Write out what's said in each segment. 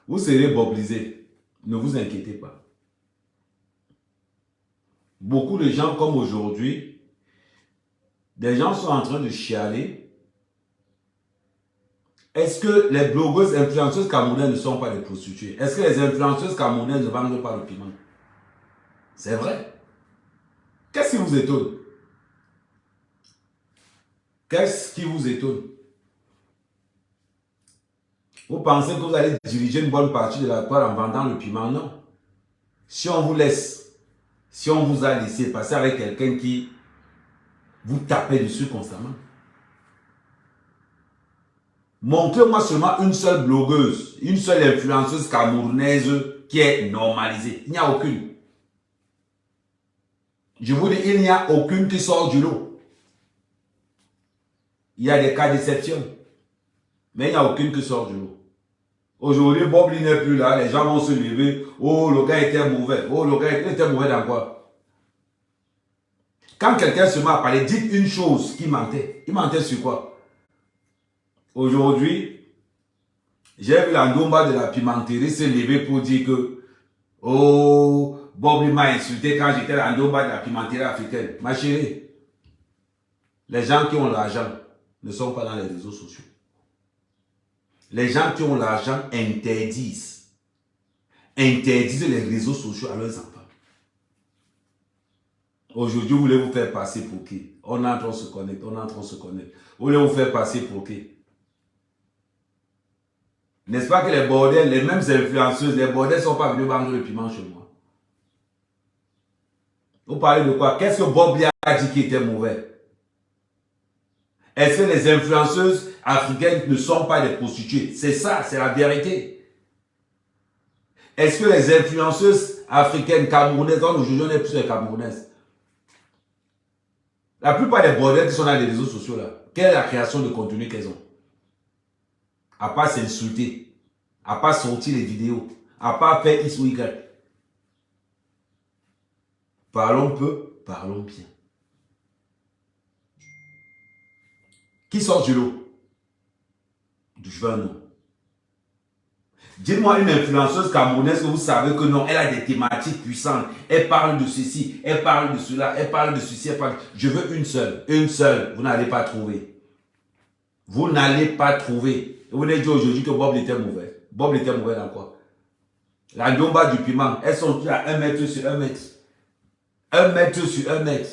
Vous serez boblisé. Ne vous inquiétez pas. Beaucoup de gens comme aujourd'hui, des gens sont en train de chialer. Est-ce que les blogueuses influenceuses camerounaises ne sont pas des prostituées? Est-ce que les influenceuses camerounaises ne vendent pas le piment? C'est vrai. Qu'est-ce qui vous étonne? Qu'est-ce qui vous étonne? Vous pensez que vous allez diriger une bonne partie de la toile en vendant le piment? Non. Si on vous laisse, si on vous a laissé passer avec quelqu'un qui vous tapez dessus constamment, montrez-moi seulement une seule blogueuse, une seule influenceuse camerounaise qui est normalisée. Il n'y a aucune. Je vous dis, il n'y a aucune qui sort du lot. Il y a des cas d'exception, mais il n'y a aucune qui sort du lot. Aujourd'hui, Bob n'est plus là, les gens vont se lever. Oh, le gars était mauvais. Oh, le gars était mauvais dans quoi? Quand quelqu'un se met à parler, dites une chose qui mentait. Il mentait sur quoi? Aujourd'hui, j'ai vu la Ndomba de la pimenterie se lever pour dire que oh, Bob m'a insulté quand j'étais la Ndomba de la pimenterie africaine. Ma chérie, les gens qui ont l'argent ne sont pas dans les réseaux sociaux. Les gens qui ont l'argent interdisent les réseaux sociaux à leurs enfants. Aujourd'hui, vous voulez vous faire passer pour qui? On entre, on se connecte, on entre, on se connecte. Vous voulez vous faire passer pour qui? N'est-ce pas que les bordels, les mêmes influenceuses, les bordels ne sont pas venus vendre le piment chez moi? Vous parlez de quoi? Qu'est-ce que Bob a dit qui était mauvais? Est-ce que les influenceuses africaines ne sont pas des prostituées? C'est ça, c'est la vérité. Est-ce que les influenceuses africaines camerounaises, dont aujourd'hui on est plus les camerounaises, la plupart des bordels qui sont dans les réseaux sociaux là, quelle est la création de contenu qu'elles ont? À part s'insulter, à part sortir les vidéos, à part faire X ou Y. Parlons peu, parlons bien. Qui sort du lot? Je veux un nom. Dites-moi une influenceuse camerounaise que vous savez que non, elle a des thématiques puissantes. Elle parle de ceci, elle parle de cela, elle parle de ceci, elle parle... Je veux une seule. Une seule. Vous n'allez pas trouver. Vous n'allez pas trouver. Vous n'avez dit aujourd'hui que Bob était mauvais. Bob était mauvais dans quoi? La Ndomba du piment, elles sont toutes à 1 mètre sur 1 mètre. 1 mètre sur 1 mètre.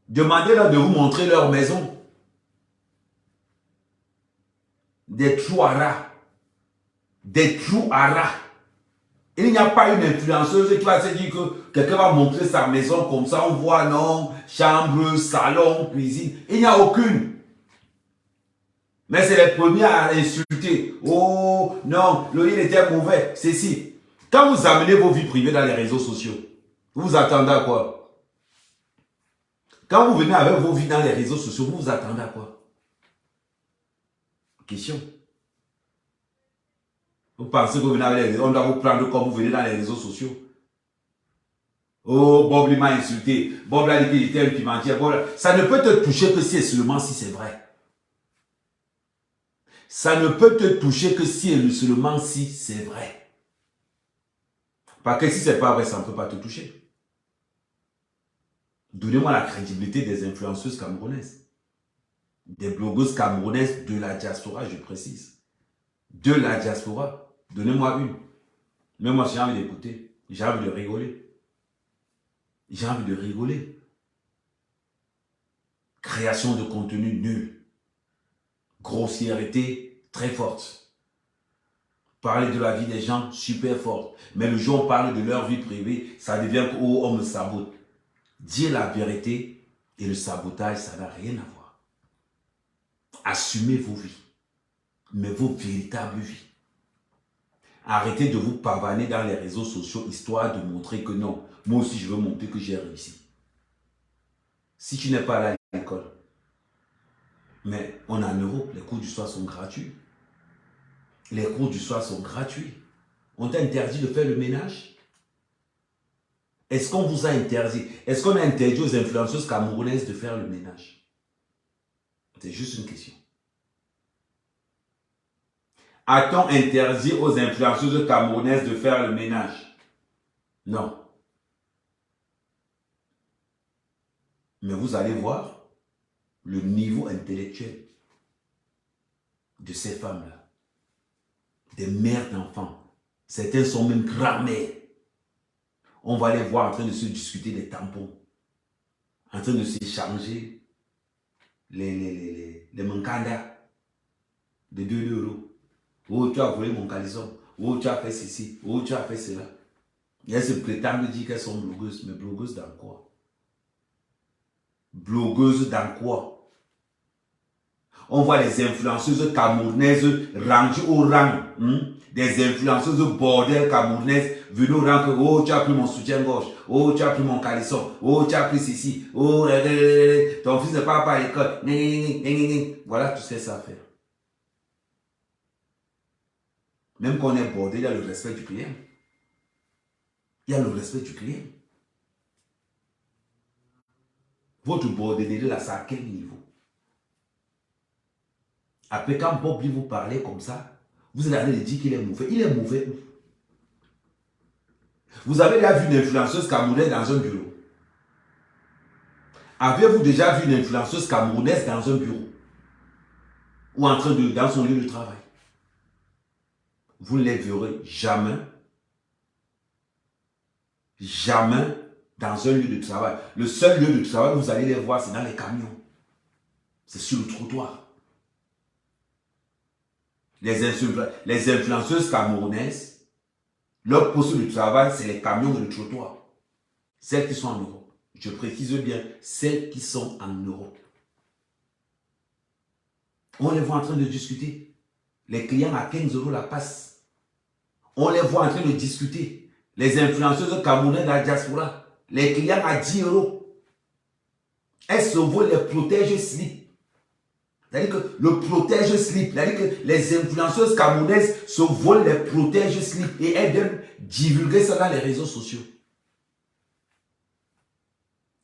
Demandez-leur de vous montrer leur maison. Des trous à rats. Des trous à rats. Il n'y a pas une influenceuse qui va se dire que quelqu'un va montrer sa maison comme ça, on voit non, chambre, salon, cuisine. Il n'y a aucune. Mais c'est les premiers à insulter. Oh non, le lit était mauvais. C'est si. Quand vous amenez vos vies privées dans les réseaux sociaux, vous vous attendez à quoi? Quand vous venez avec vos vies dans les réseaux sociaux, vous vous attendez à quoi? Question. Vous pensez que vous venez avec les réseaux, on doit vous prendre comme vous venez dans les réseaux sociaux? Oh, Bob m'a insulté. Bob a dit qu'il était un pimentier. Ça ne peut te toucher que si et seulement si c'est vrai. Ça ne peut te toucher que si et seulement si c'est vrai. Parce que si c'est pas vrai, ça ne peut pas te toucher. Donnez-moi la crédibilité des influenceuses camerounaises. Des blogueuses camerounaises de la diaspora, je précise. De la diaspora. Donnez-moi une. Même moi, j'ai envie d'écouter. J'ai envie de rigoler. J'ai envie de rigoler. Création de contenu nul. Grossièreté très forte. Parler de la vie des gens super forte. Mais le jour où on parle de leur vie privée, ça devient que oh, on me sabote. Dire la vérité et le sabotage, ça n'a rien à voir. Assumez vos vies. Mais vos véritables vies. Arrêtez de vous pavaner dans les réseaux sociaux histoire de montrer que non, moi aussi je veux montrer que j'ai réussi. Si tu n'es pas là à l'école, mais on est en Europe, les cours du soir sont gratuits. Les cours du soir sont gratuits. On t'a interdit de faire le ménage? Est-ce qu'on vous a interdit? Est-ce qu'on a interdit aux influenceuses camerounaises de faire le ménage? C'est juste une question. A-t-on interdit aux influenceuses camerounaises de faire le ménage? Non. Mais vous allez voir le niveau intellectuel de ces femmes-là. Des mères d'enfants. Certains sont même grands-mères. On va les voir en train de se discuter des tampons. En train de s'échanger les mancandas de 2 euros. Oh, tu as volé mon caleçon. Oh, tu as fait ceci. Oh, tu as fait cela. Et elles se prétendent dire qu'elles sont blogueuses. Mais blogueuses dans quoi? Blogueuses dans quoi? On voit les influenceuses camerounaises rangées au rang. Des influenceuses bordel camerounaises venues au rang que oh, tu as pris mon soutien-gorge. Oh, tu as pris mon caleçon. Oh, tu as pris ceci. Oh, ton fils ne part pas à l'école. Voilà tout ce qu'elles savent faire. Même quand on est bordé, il y a le respect du client. Il y a le respect du client. Votre bordellerie là, c'est à quel niveau? Après, quand Bob lui vous parlez comme ça, vous allez dire qu'il est mauvais. Il est mauvais où? Vous avez déjà vu une influenceuse camerounaise dans un bureau? Avez-vous déjà vu une influenceuse camerounaise dans un bureau? Ou en train de, dans son lieu de travail? Vous ne les verrez jamais. Jamais dans un lieu de travail. Le seul lieu de travail où vous allez les voir, c'est dans les camions. C'est sur le trottoir. Les influenceuses camerounaises, leur poste de travail, c'est les camions et le trottoir. Celles qui sont en Europe. Je précise bien, celles qui sont en Europe. On les voit en train de discuter. Les clients à 15 € la passe. On les voit en train de discuter. Les influenceuses camerounaises de la diaspora. Les clients à 10 €. Elles se volent les protèges slip. C'est-à-dire que le protège slip, c'est-à-dire que les influenceuses camerounaises se volent les protèges slip et elles viennent divulguer ça dans les réseaux sociaux.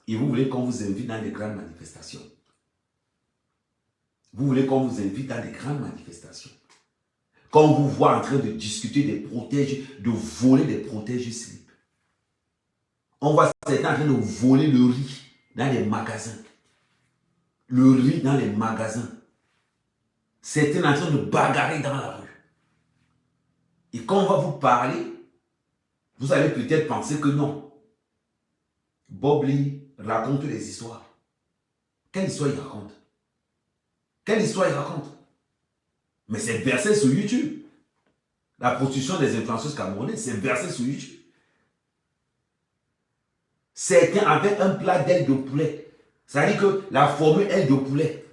Et vous voulez qu'on vous invite dans les grandes manifestations. Vous voulez qu'on vous invite dans les grandes manifestations. Quand on vous voit en train de discuter des protèges, de voler des protèges slip. On voit certains en train de voler le riz dans les magasins. Le riz dans les magasins. Certains en train de bagarrer dans la rue. Et quand on va vous parler, vous allez peut-être penser que non. Bob Lee raconte des histoires. Quelle histoire il raconte? Quelle histoire il raconte? Mais c'est versé sur YouTube. La prostitution des influenceuses camerounaises, c'est versé sur YouTube. Certains avec un plat d'aile de poulet. C'est-à-dire que la formule aile de poulet,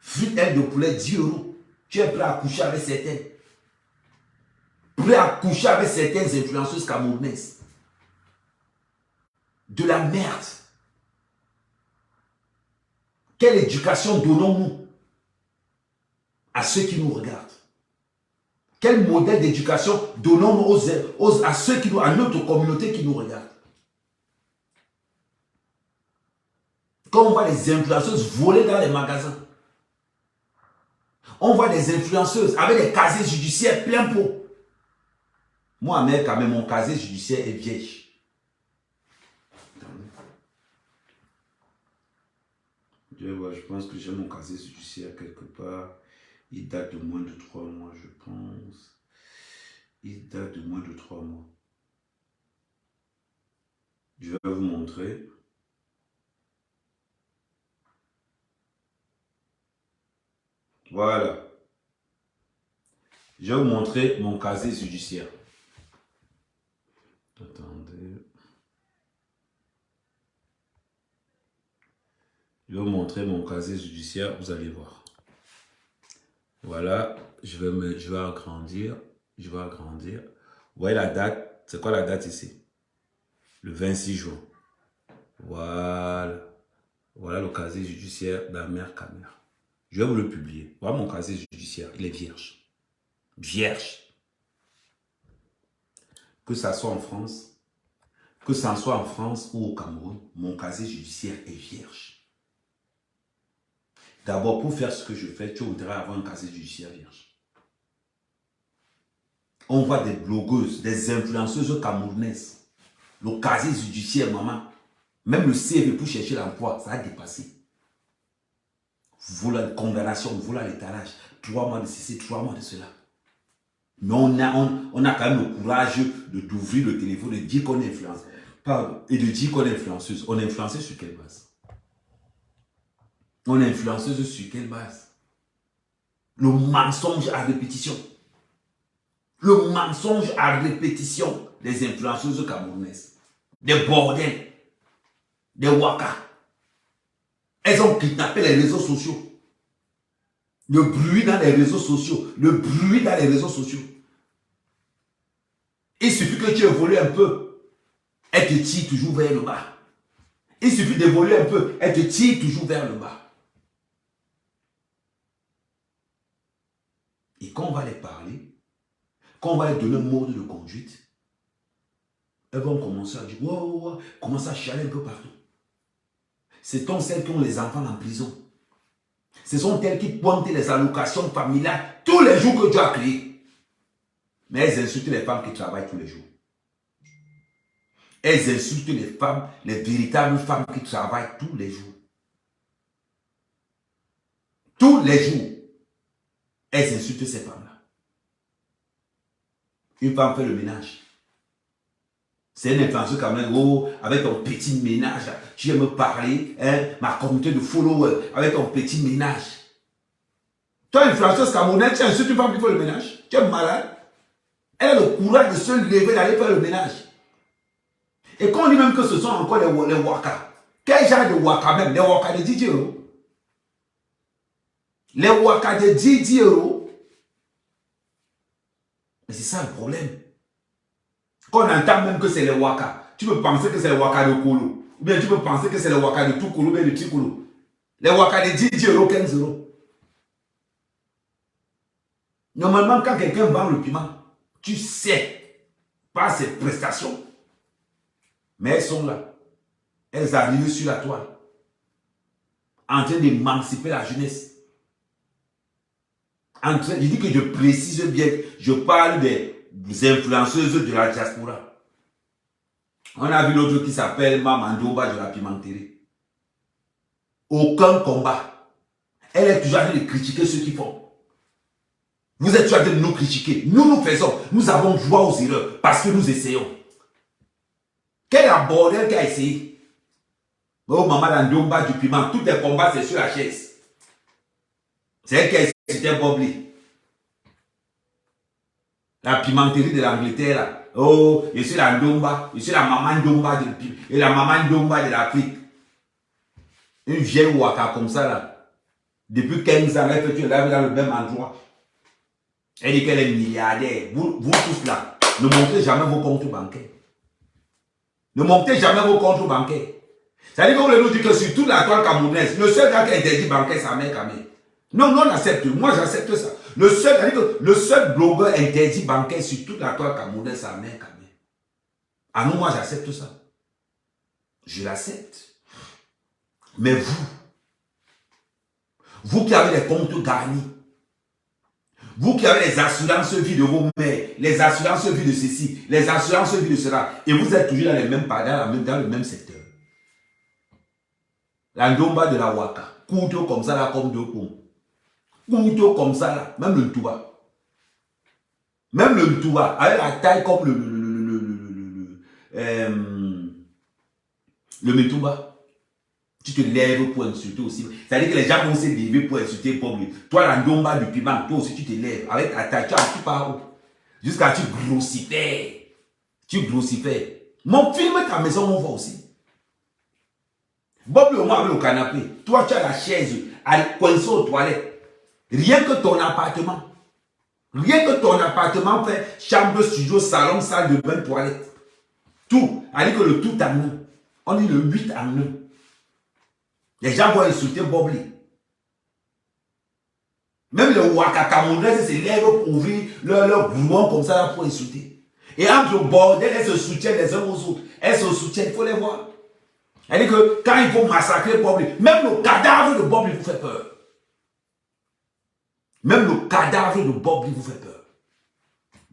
frites aile de poulet, 10 €. Tu es prêt à coucher avec certaines. Prêt à coucher avec certaines influenceuses camerounaises. De la merde. Quelle éducation donnons-nous à ceux qui nous regardent? Quel modèle d'éducation donnons-nous à ceux qui nous, à notre communauté qui nous regarde? Quand on voit les influenceuses voler dans les magasins, on voit des influenceuses avec des casiers judiciaires plein pot. Moi, mec, quand même, mon casier judiciaire est vierge. Je pense que j'ai mon casier judiciaire quelque part. Il date de moins de 3 mois, je pense. Il date de moins de 3 mois. Je vais vous montrer. Voilà. Je vais vous montrer mon casier judiciaire. Attendez. Je vais vous montrer mon casier judiciaire, vous allez voir. Voilà, je vais agrandir. Je vais agrandir. Vous voyez la date? C'est quoi la date ici? Le 26 juin. Voilà. Voilà le casier judiciaire d'Amer Kamer. Je vais vous le publier. Voilà mon casier judiciaire. Il est vierge. Vierge. Que ça soit en France, que ça soit en France ou au Cameroun, mon casier judiciaire est vierge. D'abord, pour faire ce que je fais, tu voudrais avoir un casier judiciaire vierge. On voit des blogueuses, des influenceuses camerounaises. Le casier judiciaire, maman. Même le CV pour chercher l'emploi, ça a dépassé. Voilà la condamnation, voilà l'étalage. 3 mois de ceci, 3 mois de cela. Mais on a quand même le courage d'ouvrir le téléphone, de dire qu'on est influenceur. Pardon. Et de dire qu'on est influenceuse. On est influenceuse sur quelle base? On est influenceuse sur quelle base? Le mensonge à répétition. Le mensonge à répétition des influenceuses camerounaises. Des bordels. Des wakas. Elles ont kidnappé les réseaux sociaux. Le bruit dans les réseaux sociaux. Le bruit dans les réseaux sociaux. Il suffit que tu évolues un peu. Elle te tire toujours vers le bas. Il suffit d'évoluer un peu. Elle te tire toujours vers le bas. Et quand on va les parler, quand on va leur donner un mode de conduite, elles vont commencer à dire, wow, commencer à chialer un peu partout. Ce sont celles qui ont les enfants en prison. Ce sont elles qui pointent les allocations familiales tous les jours que tu as créé. Mais elles insultent les femmes qui travaillent tous les jours. Elles insultent les femmes, les véritables femmes qui travaillent tous les jours. Tous les jours. Elles insultent ces femmes-là. Une femme fait le ménage. C'est une influenceuse quand même, oh, avec ton petit ménage, tu viens me parler, hein, ma communauté de followers, avec ton petit ménage. Toi, influenceuse camerounaise, tu insultes une femme qui fait le ménage. Tu es malade. Elle a le courage de se lever, d'aller faire le ménage. Et quand on dit même que ce sont encore les wakas, quel genre de wakas même? Les wakas de 10 euros. Les wakas de 10 euros. Mais c'est ça le problème. Quand on entend même que c'est les wakas, tu peux penser que c'est les wakas de Kolo. Ou bien tu peux penser que c'est les wakas de tout Kolo, ou bien de Tikolo. Les wakas de 10 euros, 15 euros. Normalement, quand quelqu'un vend le piment, tu sais par ses prestations. Mais elles sont là. Elles arrivent sur la toile. En train d'émanciper la jeunesse. Je dis que je précise bien, je parle des influenceuses de la diaspora. On a vu l'autre qui s'appelle Mamandoba de la pimenterie. Aucun combat. Elle est toujours en train de critiquer ceux qui font. Vous êtes toujours en train de nous critiquer. Nous faisons. Nous avons droit aux erreurs parce que nous essayons. Quel bordel qui a essayé? Oh, maman Ndomba du piment, tous les combats, c'est sur la chaise. C'est elle qui a essayé Bobli. La pimenterie de l'Angleterre, là. Oh, je suis la Ndomba, je suis la maman Ndomba de piment, et la maman Ndomba de l'Afrique. Une vieille waka comme ça, là. Depuis 15 ans, elle fait tu là dans le même endroit. Elle dit qu'elle est milliardaire. Vous tous là, ne montrez jamais vos comptes bancaires. Ne montrez jamais vos comptes bancaires. C'est-à-dire qu'on nous dit que sur toute la toile camerounaise, le seul gars qui a interdit bancaire, c'est Ahmed Kamé. Non, on accepte. Moi, j'accepte ça. Le seul blogueur interdit bancaire sur toute la toile camerounaise, c'est Ahmed Kamé. Ah non, moi, j'accepte ça. Je l'accepte. Mais vous qui avez les comptes garnis, vous qui avez les assurances vie de vos mères, les assurances vie de ceci, les assurances vie de cela, et vous êtes toujours dans les mêmes dans le même secteur. La Ndomba de la Waka, couteau comme ça là, comme deux pommes. Couteau comme ça là, même le Ntouba. Même le Ntouba, avec la taille comme le Metumba. Tu te lèves pour insulter aussi. C'est-à-dire que les gens vont se lever pour insulter Bob. Toi, la Ndomba du piment, toi aussi tu te lèves. Avec la taille, tu pars où? Jusqu'à tu grossifères. Tu grossifères. Mon film, ta maison, on voit aussi. Bob le moi avec le canapé. Toi, tu as la chaise coincée aux toilettes. Rien que ton appartement. Rien que ton appartement fait chambre, studio, salon, salle de bain, toilette. Tout. C'est-à-dire que le tout en un. On dit le 8 en 1. Les gens vont insulter Bobli. Même les Waka Camerounais se lèvent pour ouvrir leur brouillon comme ça pour insulter. Et entre le bordel, elles se soutiennent les uns aux autres. Elles se soutiennent, il faut les voir. Elle dit que quand il faut massacrer Bobli, même le cadavre de Bobli vous fait peur. Même le cadavre de Bobli vous fait peur.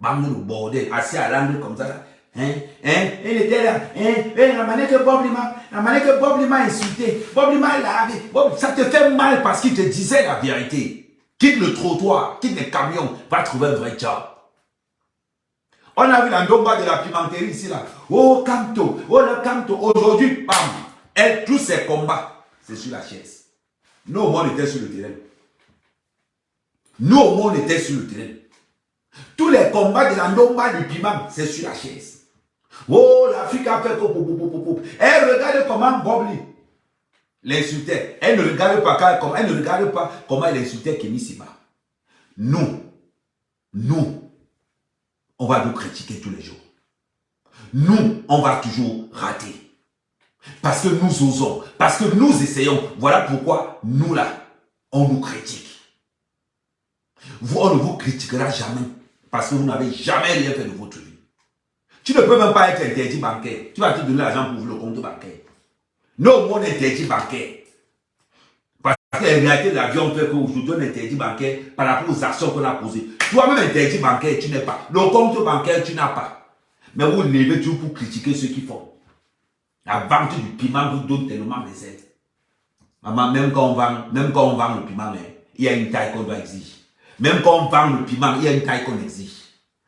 Bang le bordel, assis à l'angle comme ça. Là. Il était là. La manière que Bob Lima a insulté, Bob Lima l'a lavé. Ça te fait mal parce qu'il te disait la vérité. Quitte le trottoir, quitte les camions, va trouver un vrai job. On a vu la Ndomba de la pimenterie ici là. Oh Kamto, le Kamto. Aujourd'hui, bam, tous ces combats, c'est sur la chaise. Nous, au moins, on était sur le terrain. Nous, au moins, on était sur le terrain. Tous les combats de la Ndomba du piment, c'est sur la chaise. Oh, l'Afrique a fait que... Elle regarde comment Bobli l'insultait. Elle ne regarde pas comment elle insultait Kémy Séba. Nous, on va nous critiquer tous les jours. Nous, on va toujours rater. Parce que nous osons, parce que nous essayons. Voilà pourquoi nous là, on nous critique. Vous, on ne vous critiquera jamais. Parce que vous n'avez jamais rien fait de votre vie. Tu ne peux même pas être interdit bancaire. Tu vas te donner l'argent pour ouvrir le compte bancaire. Non, mon interdit bancaire. Parce que la réalité de la vie, on fait qu'aujourd'hui, on est interdit bancaire par rapport aux actions qu'on a posées. Toi-même interdit bancaire, tu n'es pas. Le compte bancaire, tu n'as pas. Mais vous levez toujours pour critiquer ceux qui font. La vente du piment vous donne tellement des aides. Maman, même quand on vend le piment, il y a une taille qu'on doit exiger. Même quand on vend le piment, il y a une taille qu'on exige.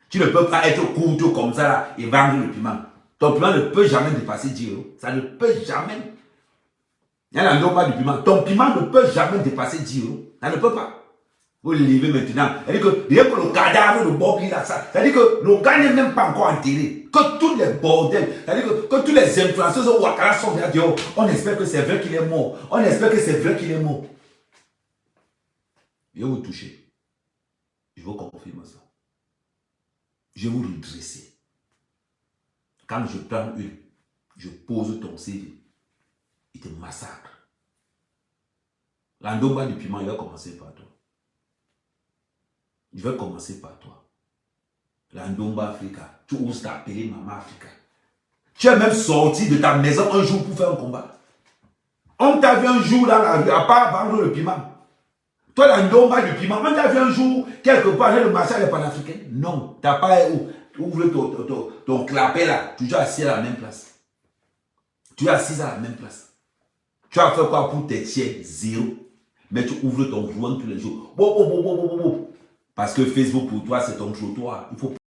Tu ne peux pas être courte comme ça là, et vendre le piment. Ton piment ne peut jamais dépasser 10 euros. Ça ne peut jamais. Il y a pas du piment. Ton piment ne peut jamais dépasser 10 euros. Ça ne peut pas. Vous le levez maintenant. C'est-à-dire que rien que le cadavre de Bob là, ça. C'est-à-dire que le gars n'est même pas encore enterré. Que tous les bordels, c'est-à-dire que tous les influenceurs au Ouattara sont là, on espère que c'est vrai qu'il est mort. On espère que c'est vrai qu'il est mort. Je vais vous toucher. Je vous confirme ça. Je vais vous redresser. Quand je prends une, je pose ton CV. Il te massacre. La Ndomba du piment, il va commencer par toi. Je vais commencer par toi. La Ndomba Africa. Tu oses t'appeler Maman Africa. Tu es même sorti de ta maison un jour pour faire un combat. On t'a vu un jour dans la rue, à part vendre le piment. Toi, la Ndomba du piment, on t'a vu un jour quelque part dans le marché des panafricains. Non, tu n'as pas ouvert ton clapet là. Tu es assis à la même place. Tu es assis à la même place. Tu as fait quoi pour tes tiers? Zéro. Mais tu ouvres ton joint tous les jours. Parce que Facebook pour toi, c'est ton trottoir. Il faut